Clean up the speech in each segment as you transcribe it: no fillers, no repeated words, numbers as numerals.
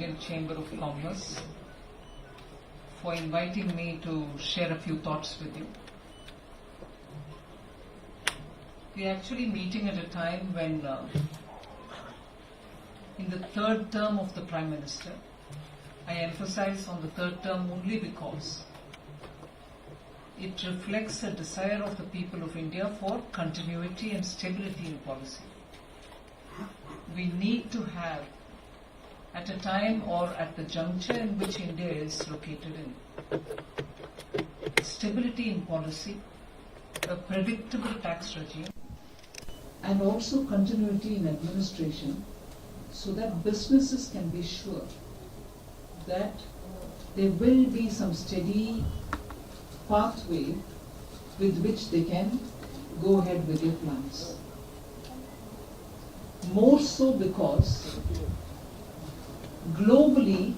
Indian Chamber of Commerce for inviting me to share a few thoughts with you. We are actually meeting at a time when in the third term of the Prime Minister, I emphasize on the third term only because it reflects a desire of the people of India for continuity and stability in policy. We need to have, at a time or at the juncture in which India is located in, stability in policy, a predictable tax regime, and also continuity in administration, so that businesses can be sure that there will be some steady pathway with which they can go ahead with their plans. More so because globally,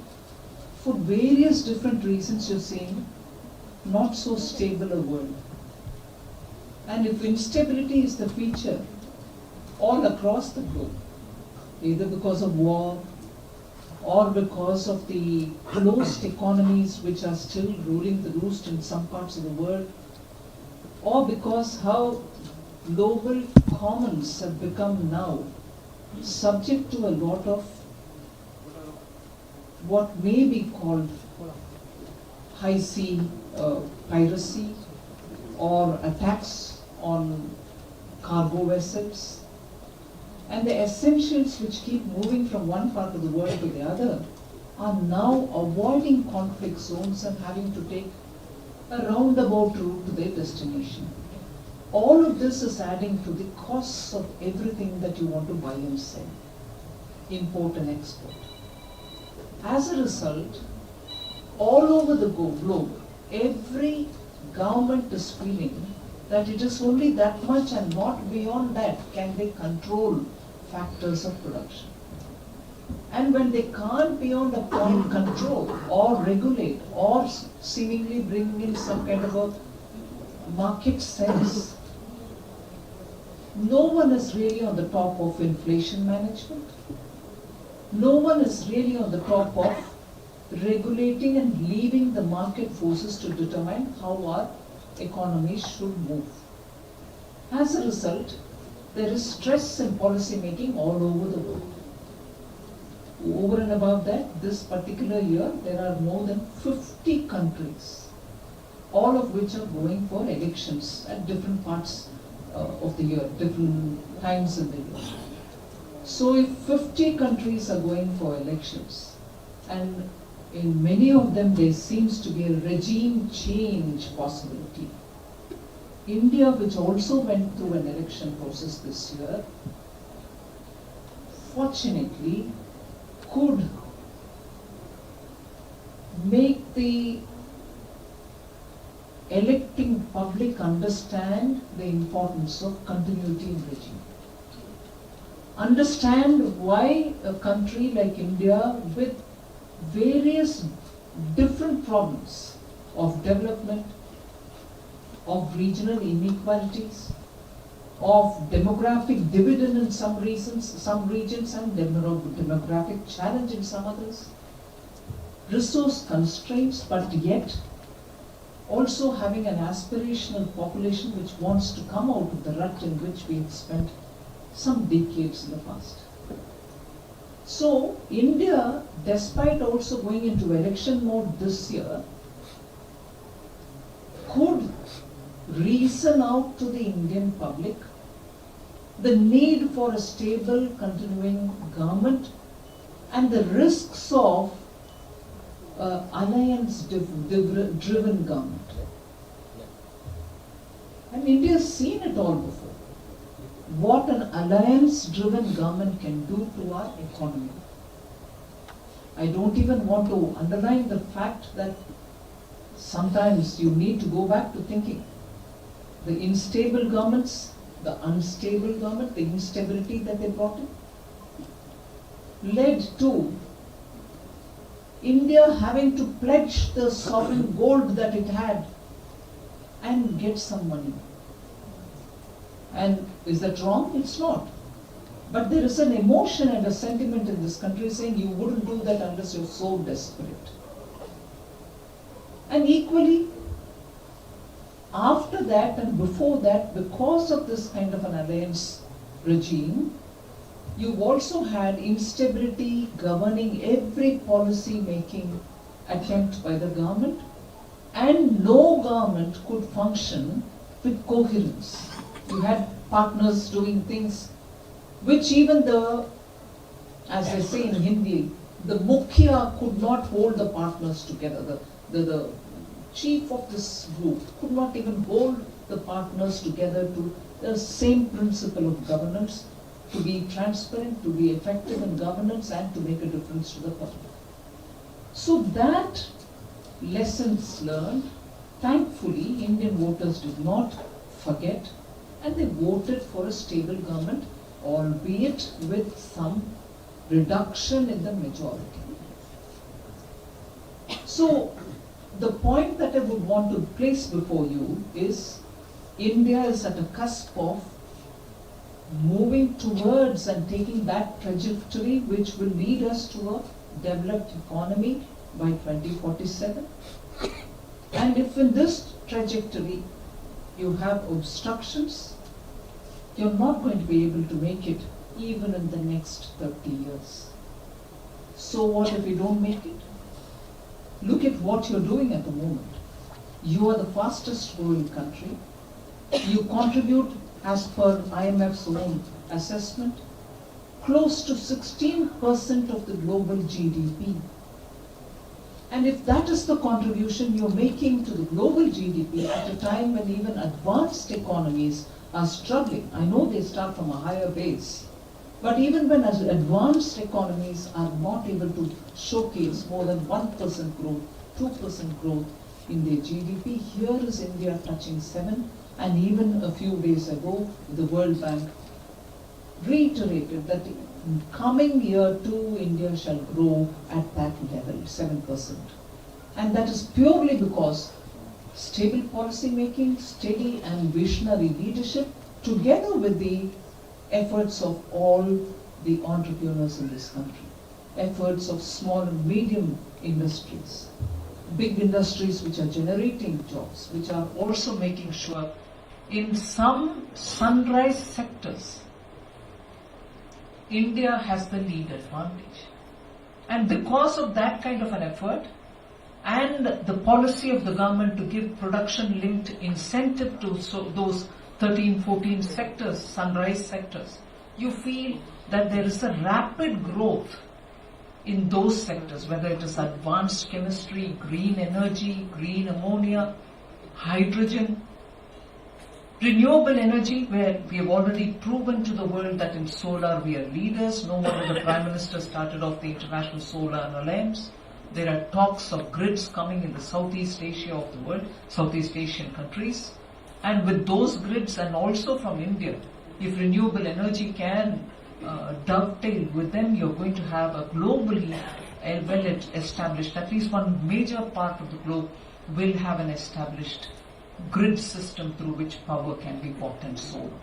for various different reasons, you're seeing not so stable a world. And if instability is the feature all across the globe, either because of war or because of the closed economies which are still ruling the roost in some parts of the world, or because how global commons have become now subject to a lot of what may be called high sea piracy or attacks on cargo vessels, and the essentials which keep moving from one part of the world to the other are now avoiding conflict zones and having to take a roundabout route to their destination. All of this is adding to the costs of everything that you want to buy and sell, import and export. As a result, all over the globe, every government is feeling that it is only that much and not beyond that can they control factors of production. And when they can't beyond a point control or regulate or seemingly bring in some kind of a market sense, no one is really on the top of inflation management. No one is really on the top of regulating and leaving the market forces to determine how our economy should move. As a result, there is stress in policy making all over the world. Over and above that, this particular year, there are more than 50 countries, all of which are going for elections at different parts of the year, different times in the year. So if 50 countries are going for elections, and in many of them there seems to be a regime change possibility, India, which also went through an election process this year, fortunately could make the electing public understand the importance of continuity in regime. Understand why a country like India, with various different problems of development, of regional inequalities, of demographic dividend in some regions and demographic challenge in some others, resource constraints, but yet also having an aspirational population which wants to come out of the rut in which we have spent some decades in the past. So India, despite also going into election mode this year, could reason out to the Indian public the need for a stable, continuing government and the risks of alliance-driven government. And India has seen it all before. What an alliance-driven government can do to our economy. I don't even want to underline the fact that sometimes you need to go back to thinking. The unstable governments, the instability that they brought in, led to India having to pledge the sovereign gold that it had and get some money. And is that wrong? It's not. But there is an emotion and a sentiment in this country saying you wouldn't do that unless you're so desperate. And equally, after that and before that, because of this kind of an alliance regime, you've also had instability governing every policy making attempt by the government, and no government could function with coherence. You had partners doing things which even as they say in Hindi, the mukhya could not hold the partners together. The chief of this group could not even hold the partners together to the same principle of governance, to be transparent, to be effective in governance, and to make a difference to the public. So that lessons learned, thankfully, Indian voters did not forget, and they voted for a stable government, albeit with some reduction in the majority. So, the point that I would want to place before you is India is at a cusp of moving towards and taking that trajectory which will lead us to a developed economy by 2047. And if in this trajectory you have obstructions, you're not going to be able to make it even in the next 30 years. So what if you don't make it? Look at what you're doing at the moment. You are the fastest growing country. You contribute, as per IMF's own assessment, close to 16% of the global GDP. And if that is the contribution you're making to the global GDP at a time when even advanced economies are struggling, I know they start from a higher base, but even when advanced economies are not able to showcase more than 1% growth, 2% growth in their GDP, here is India touching 7%, and even a few days ago, the World Bank reiterated that in coming year too, India shall grow at that level, 7%. And that is purely because stable policy making, steady and visionary leadership, together with the efforts of all the entrepreneurs in this country, efforts of small and medium industries, big industries which are generating jobs, which are also making sure in some sunrise sectors, India has the lead advantage. And because of that kind of an effort and the policy of the government to give production-linked incentive to those 13, 14 sectors, sunrise sectors, you feel that there is a rapid growth in those sectors, whether it is advanced chemistry, green energy, green ammonia, hydrogen, renewable energy, where we have already proven to the world that in solar we are leaders. No wonder the Prime Minister started off the International Solar Alliance. There are talks of grids coming in the Southeast Asia of the world, Southeast Asian countries. And with those grids, and also from India, if renewable energy can dovetail with them, you're going to have a globally well established, at least one major part of the globe will have an established grid system through which power can be bought and sold.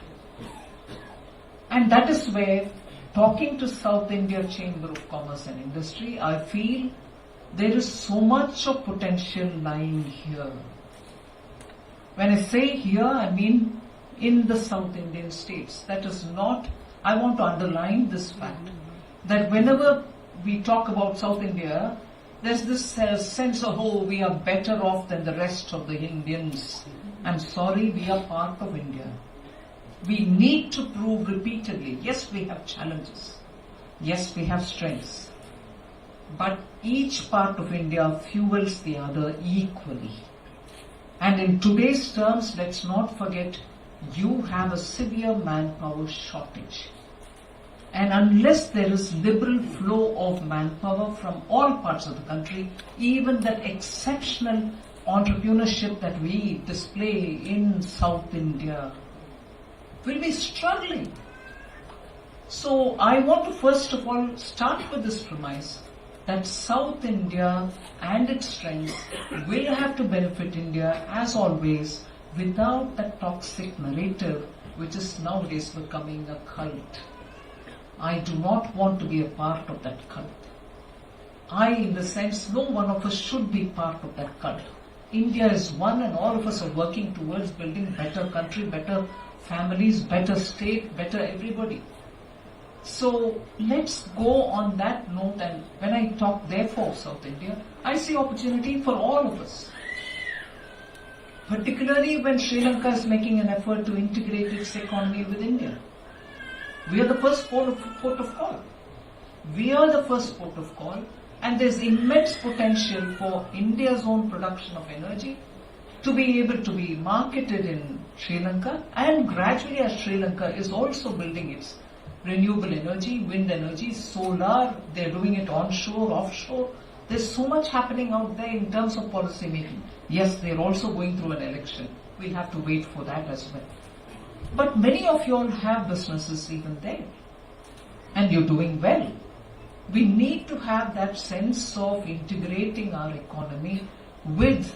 And that is where, talking to South India Chamber of Commerce and Industry, I feel there is so much of potential lying here. When I say here, I mean in the South Indian states. That is not, I want to underline this fact, that whenever we talk about South India, there's this sense of, oh, we are better off than the rest of the Indians. I'm sorry, we are part of India. We need to prove repeatedly, yes, we have challenges. Yes, we have strengths. But each part of India fuels the other equally. And in today's terms, let's not forget, you have a severe manpower shortage. And unless there is liberal flow of manpower from all parts of the country, even that exceptional entrepreneurship that we display in South India will be struggling. So I want to first of all start with this premise that South India and its strengths will have to benefit India as always, without that toxic narrative which is nowadays becoming a cult. I do not want to be a part of that cult. In the sense, no one of us should be part of that cult. India is one and all of us are working towards building better country, better families, better state, better everybody. So let's go on that note, and when I talk therefore South India, I see opportunity for all of us. Particularly when Sri Lanka is making an effort to integrate its economy with India. We are the first port of call. We are the first port of call, and there's immense potential for India's own production of energy to be able to be marketed in Sri Lanka, and gradually as Sri Lanka is also building its renewable energy, wind energy, solar, they're doing it onshore, offshore. There's so much happening out there in terms of policy making. Yes, they're also going through an election. We'll have to wait for that as well. But many of you all have businesses even there. And you're doing well. We need to have that sense of integrating our economy with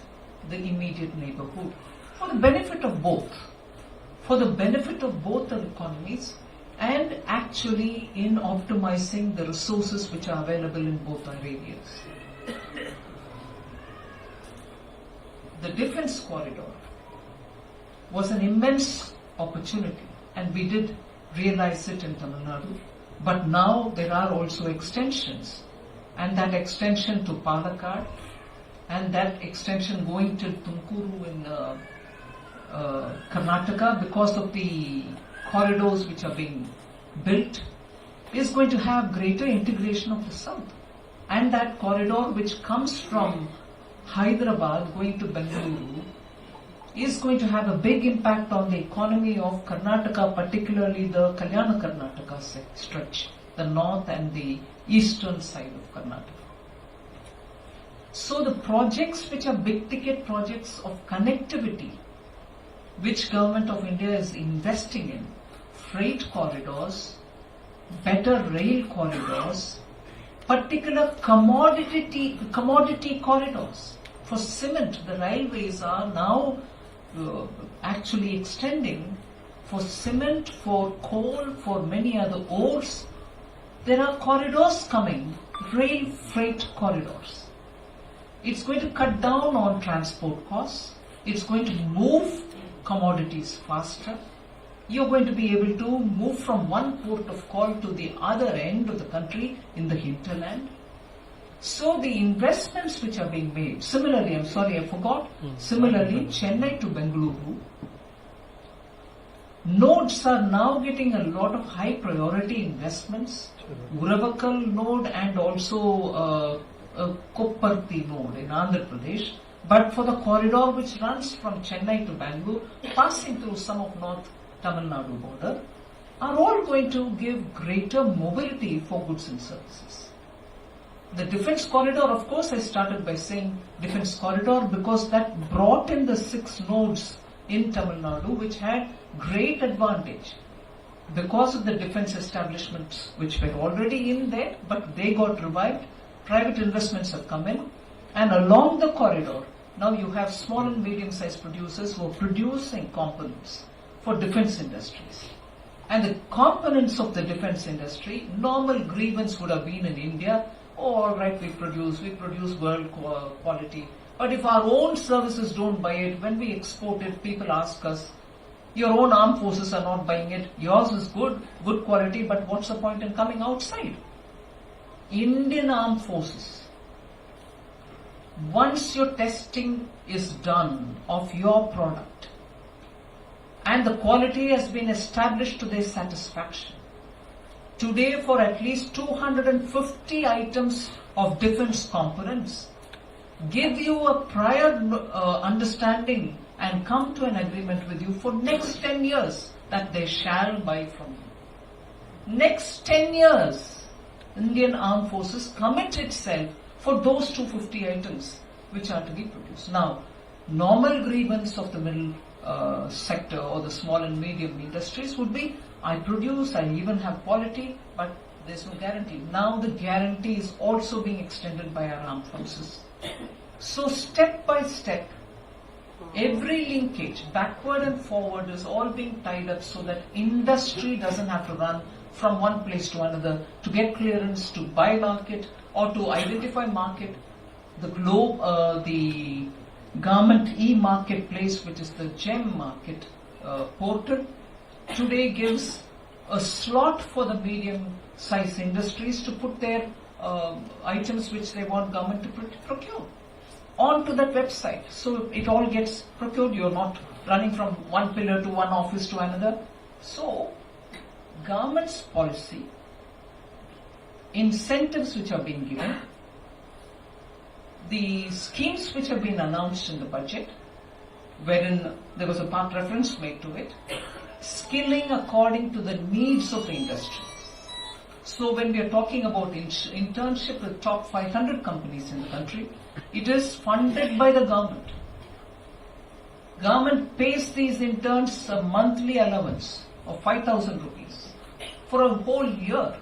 the immediate neighborhood for the benefit of both. For the benefit of both the economies, and actually in optimizing the resources which are available in both our areas. The defense corridor was an immense opportunity, and we did realize it in Tamil Nadu. But now there are also extensions, and that extension to Palakkad, and that extension going to Tumkuru in Karnataka, because of the corridors which are being built, is going to have greater integration of the south. And that corridor which comes from Hyderabad going to Bengaluru is going to have a big impact on the economy of Karnataka, particularly the Kalyana Karnataka stretch, the north and the eastern side of Karnataka. So the projects which are big ticket projects of connectivity, which Government of India is investing in, freight corridors, better rail corridors, particular commodity corridors. For cement, the railways are now actually extending for cement, for coal, for many other ores. There are corridors coming, rail freight corridors. It's going to cut down on transport costs. It's going to move commodities faster. You're going to be able to move from one port of call to the other end of the country in the hinterland. So the investments which are being made, similarly, I'm sorry I forgot, similarly Chennai to Bengaluru, nodes are now getting a lot of high priority investments, Uravakal node and also Kopparthi node in Andhra Pradesh, but for the corridor which runs from Chennai to Bangalore, passing through some of North Tamil Nadu border, are all going to give greater mobility for goods and services. The defense corridor, of course, I started by saying defense corridor because that brought in the 6 nodes in Tamil Nadu which had great advantage because of the defense establishments which were already in there, but they got revived. Private investments have come in, and along the corridor, now you have small and medium-sized producers who are producing components for defense industries. And the components of the defense industry, normal grievance would have been in India, oh, all right, we produce world quality. But if our own services don't buy it, when we export it, people ask us, your own armed forces are not buying it, yours is good quality, but what's the point in coming outside? Indian armed forces, once your testing is done of your product and the quality has been established to their satisfaction, today for at least 250 items of defense components, give you a prior understanding and come to an agreement with you for next 10 years that they shall buy from you. Next 10 years, Indian Armed Forces commit itself for those 250 items which are to be produced. Now, normal grievance of the middle sector or the small and medium industries would be, I produce, I even have quality, but there's no guarantee. Now the guarantee is also being extended by our armed forces. So step by step, every linkage, backward and forward, is all being tied up so that industry doesn't have to run from one place to another to get clearance, to buy market or to identify market. The Government e-marketplace, which is the GEM market portal, today gives a slot for the medium-sized industries to put their items which they want government to procure onto that website. So it all gets procured. You're not running from one pillar to one office to another. So government's policy, incentives which are being given, the schemes which have been announced in the budget, wherein there was a part reference made to it, skilling according to the needs of the industry. So when we are talking about internship with top 500 companies in the country, it is funded by the government. Government pays these interns a monthly allowance of 5,000 rupees for a whole year.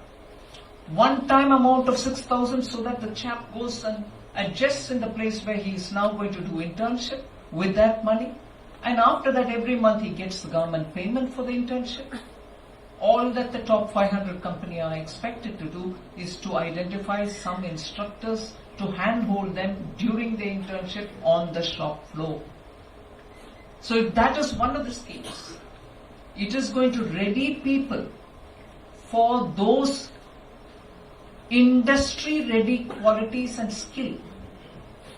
One-time amount of 6,000 so that the chap goes and adjusts in the place where he is now going to do internship with that money. And after that, every month he gets the government payment for the internship. All that the top 500 company are expected to do is to identify some instructors to handhold them during the internship on the shop floor. So if that is one of the schemes, it is going to ready people for those industry-ready qualities and skill.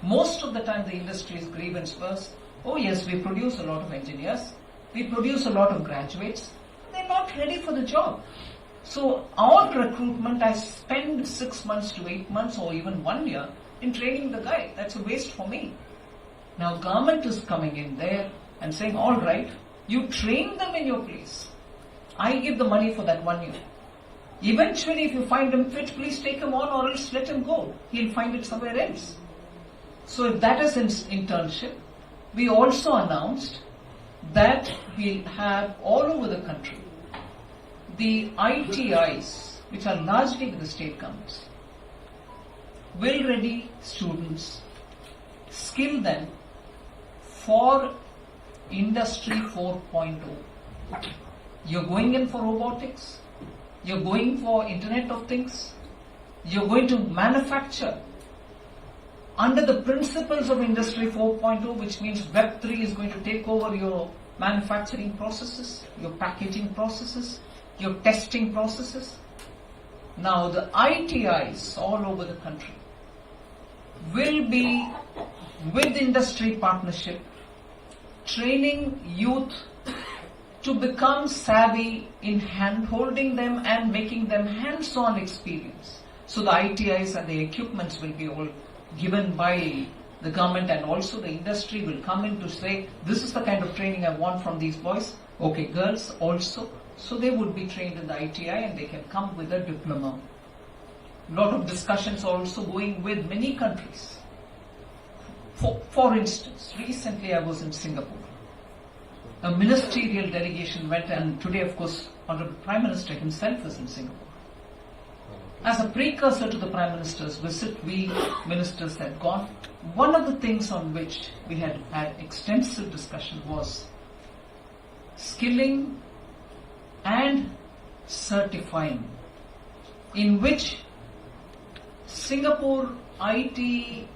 Most of the time the industry's grievance was, oh yes, we produce a lot of engineers, we produce a lot of graduates, they're not ready for the job. So our recruitment, I spend 6 months to 8 months or even 1 year in training the guy. That's a waste for me. Now government is coming in there and saying, all right, you train them in your place. I give the money for that 1 year. Eventually, if you find him fit, please take him on or else let him go. He'll find it somewhere else. So if that is internship, we also announced that we'll have all over the country the ITIs, which are largely with the state governments, will ready students, skill them for Industry 4.0. You're going in for robotics, you're going for Internet of Things, you're going to manufacture under the principles of Industry 4.0, which means Web 3 is going to take over your manufacturing processes, your packaging processes, your testing processes. Now the ITIs all over the country will be with industry partnership, training youth to become savvy in hand-holding them and making them hands-on experience. So the ITIs and the equipments will be all given by the government, and also the industry will come in to say, this is the kind of training I want from these boys. Okay, girls also. So they would be trained in the ITI and they can come with a diploma. A lot of discussions also going with many countries. For instance, recently I was in Singapore. A ministerial delegation went, and today of course Honorable Prime Minister himself is in Singapore. As a precursor to the Prime Minister's visit, we ministers had gone. One of the things on which we had extensive discussion was skilling and certifying, in which Singapore IT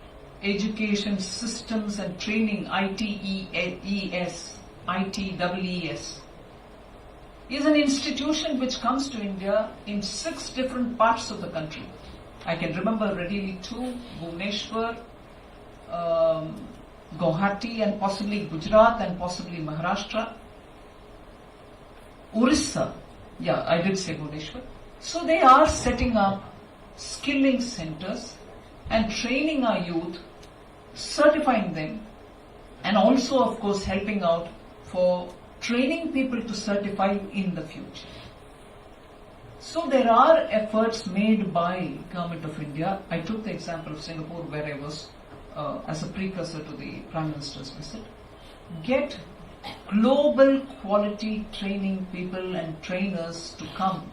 education systems and training, ITEES, is an institution which comes to India in 6 different parts of the country. I can remember readily 2, Bhubaneswar, Guwahati, and possibly Gujarat and possibly Maharashtra. Orissa, yeah, I did say Bhubaneswar. So they are setting up skilling centers and training our youth, certifying them, and also of course helping out for training people to certify in the future. So there are efforts made by Government of India. I took the example of Singapore where I was as a precursor to the Prime Minister's visit. Get global quality training people and trainers to come.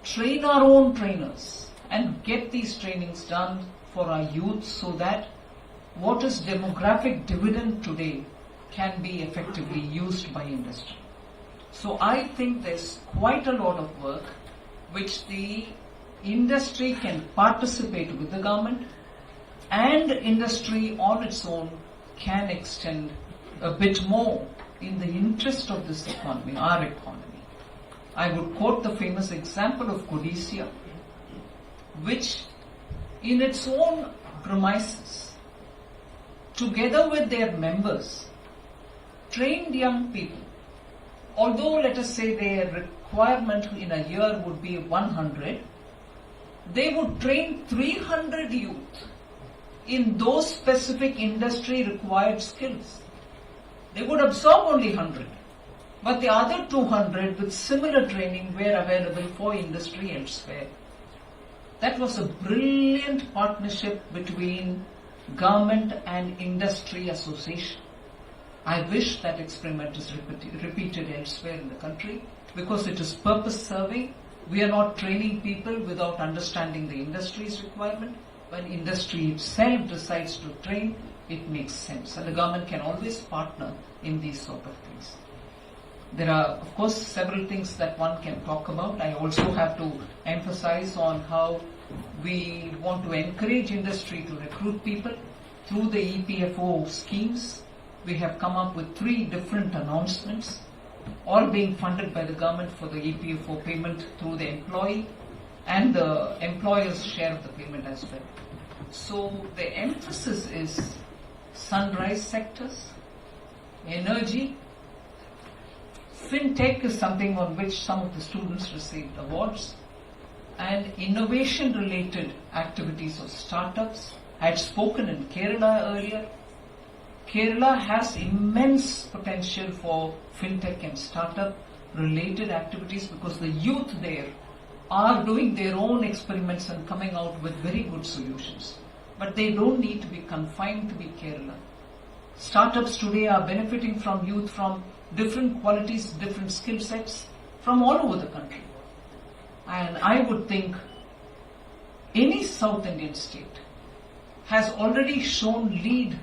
Train our own trainers and get these trainings done for our youth so that what is demographic dividend today can be effectively used by industry. So I think there's quite a lot of work which the industry can participate with the government, and industry on its own can extend a bit more in the interest of this economy, our economy. I would quote the famous example of Codicia, which in its own premises, together with their members, trained young people. Although let us say their requirement in a year would be 100, they would train 300 youth in those specific industry required skills. They would absorb only 100, but the other 200 with similar training were available for industry elsewhere. That was a brilliant partnership between government and industry association. I wish that experiment is repeated elsewhere in the country, because it is purpose-serving. We are not training people without understanding the industry's requirement. When industry itself decides to train, it makes sense. And the government can always partner in these sort of things. There are, of course, several things that one can talk about. I also have to emphasize on how we want to encourage industry to recruit people through the EPFO schemes. We have come up with 3 different announcements, all being funded by the government for the EPFO payment through the employee and the employer's share of the payment as well. So the emphasis is sunrise sectors, energy, fintech is something on which some of the students received awards, and innovation related activities of startups. I had spoken in Kerala earlier. Kerala has immense potential for fintech and startup related activities, because the youth there are doing their own experiments and coming out with very good solutions. But they don't need to be confined to be Kerala. Startups today are benefiting from youth from different qualities, different skill sets from all over the country. And I would think any South Indian state has already shown lead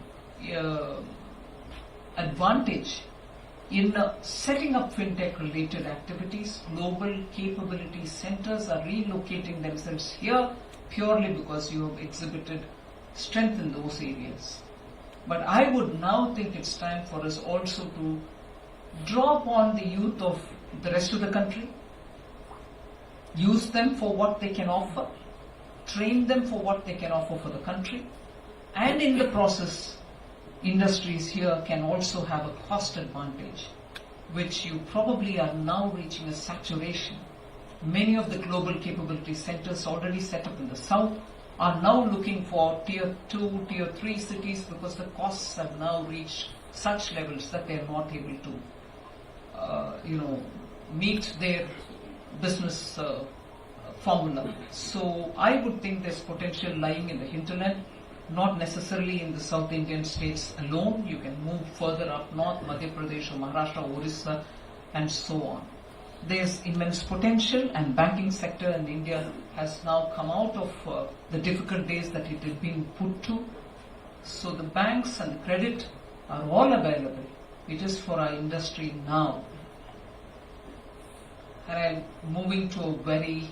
advantage in setting up fintech related activities. Global capability centers are relocating themselves here purely because you have exhibited strength in those areas. But I would now think it's time for us also to draw upon the youth of the rest of the country, use them for what they can offer, train them for what they can offer for the country, and in the process, industries here can also have a cost advantage, which you probably are now reaching a saturation. Many of the global capability centers already set up in the south are now looking for tier 2, tier 3 cities, because the costs have now reached such levels that they are not able to meet their business formula. So I would think there's potential lying in the hinterland, not necessarily in the South Indian states alone. You can move further up north, Madhya Pradesh or Maharashtra, Orissa, and so on. There's immense potential, and banking sector in India has now come out of the difficult days that it had been put to. So the banks and credit are all available. It is for our industry now. And I'm moving to a very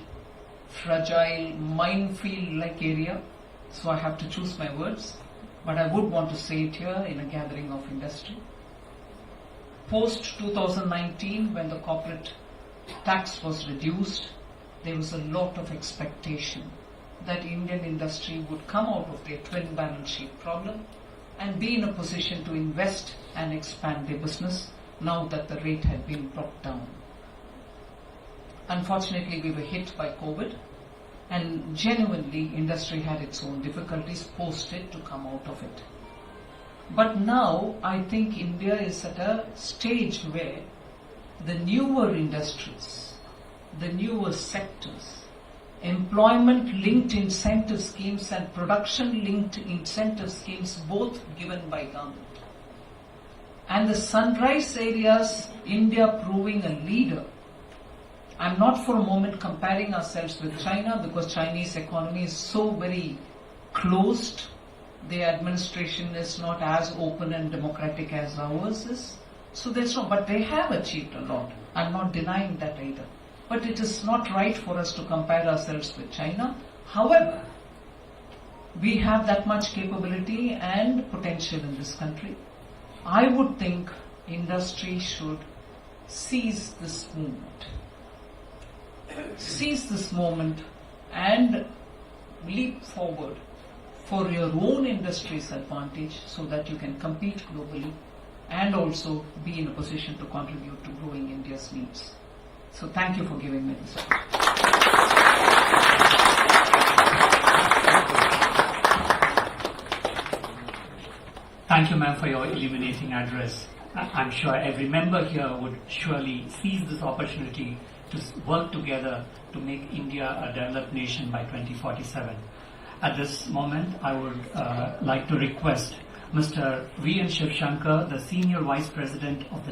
fragile minefield-like area, so I have to choose my words. But I would want to say it here in a gathering of industry. Post 2019, when the corporate tax was reduced, there was a lot of expectation that Indian industry would come out of their twin balance sheet problem and be in a position to invest and expand their business now that the rate had been brought down. Unfortunately, we were hit by COVID, and genuinely industry had its own difficulties post it to come out of it. But now I think India is at a stage where the newer industries, the newer sectors, employment-linked incentive schemes and production-linked incentive schemes, both given by government, and the sunrise areas, India proving a leader. I'm not for a moment comparing ourselves with China, because Chinese economy is so very closed. Their administration is not as open and democratic as ours is. So there's no, but they have achieved a lot. I'm not denying that either. But it is not right for us to compare ourselves with China. However, we have that much capability and potential in this country. I would think industry should seize this moment. Seize this moment and leap forward for your own industry's advantage so that you can compete globally and also be in a position to contribute to growing India's needs. So thank you for giving me this opportunity. Thank you, ma'am, for your illuminating address. I'm sure every member here would surely seize this opportunity to work together to make India a developed nation by 2047. At this moment, I would like to request Mr. V. N. Shivshankar, the Senior Vice President of the